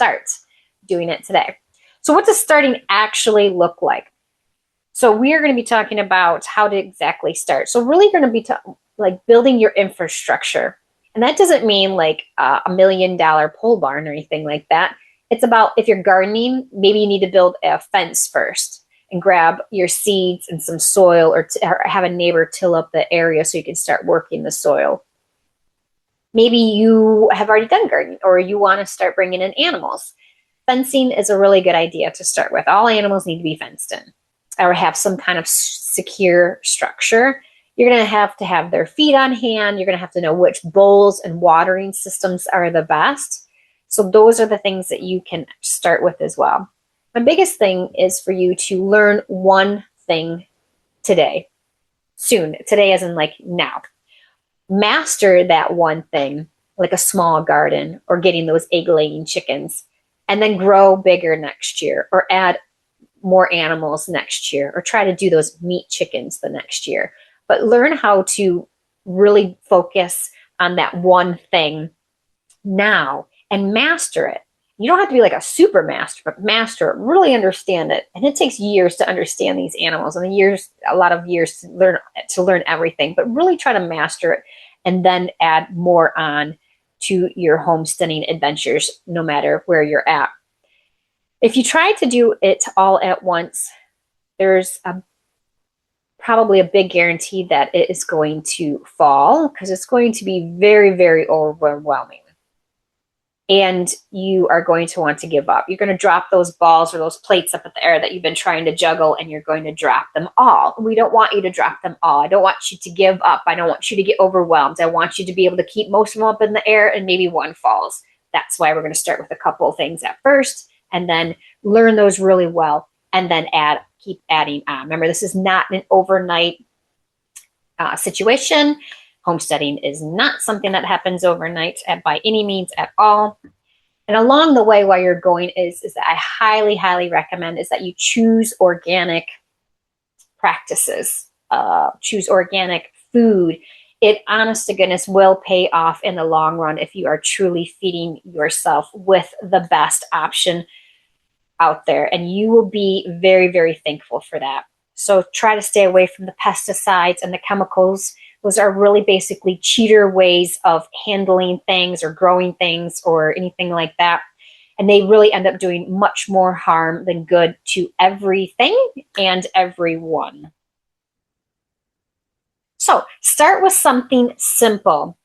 start doing it today. So what does starting actually look like? So we are going to be talking about how to exactly start. So really going to be like building your infrastructure. And that doesn't mean like $1 million pole barn or anything like that. It's about if you're gardening, maybe you need to build a fence first and grab your seeds and some soil, or have a neighbor till up the area so you can start working the soil. Maybe you have already done gardening, or you want to start bringing in animals. Fencing is a really good idea to start with. All animals need to be fenced in or have some kind of secure structure. You're going to have their feed on hand. You're going to have to know which bowls and watering systems are the best. So those are the things that you can start with as well. My biggest thing is for you to learn one thing today, soon. Today as in like now. Master that one thing, like a small garden or getting those egg-laying chickens, and then grow bigger next year, or add more animals next year, or try to do those meat chickens the next year. But learn how to really focus on that one thing now and master it. You don't have to be like a super master, but master it, really understand it. And it takes years to understand these animals, and a lot of years to learn everything, but really try to master it and then add more on to your homesteading adventures, no matter where you're at. If you try to do it all at once, there's probably a big guarantee that it is going to fall, because it's going to be very, very overwhelming. And you are going to want to give up. You're going to drop those balls or those plates up in the air that you've been trying to juggle, and you're going to drop them all. We don't want you to drop them all. I don't want you to give up. I don't want you to get overwhelmed. I want you to be able to keep most of them up in the air, and maybe one falls. That's why we're going to start with a couple of things at first, and then learn those really well, and then keep adding on. Remember, this is not an overnight situation. Homesteading is not something that happens overnight by any means at all. And along the way, while you're going, is that I highly, highly recommend is that you choose organic practices, choose organic food. It, honest to goodness, will pay off in the long run if you are truly feeding yourself with the best option out there. And you will be very, very thankful for that. So try to stay away from the pesticides and the chemicals. Those are really basically cheater ways of handling things or growing things or anything like that. And they really end up doing much more harm than good to everything and everyone. So start with something simple.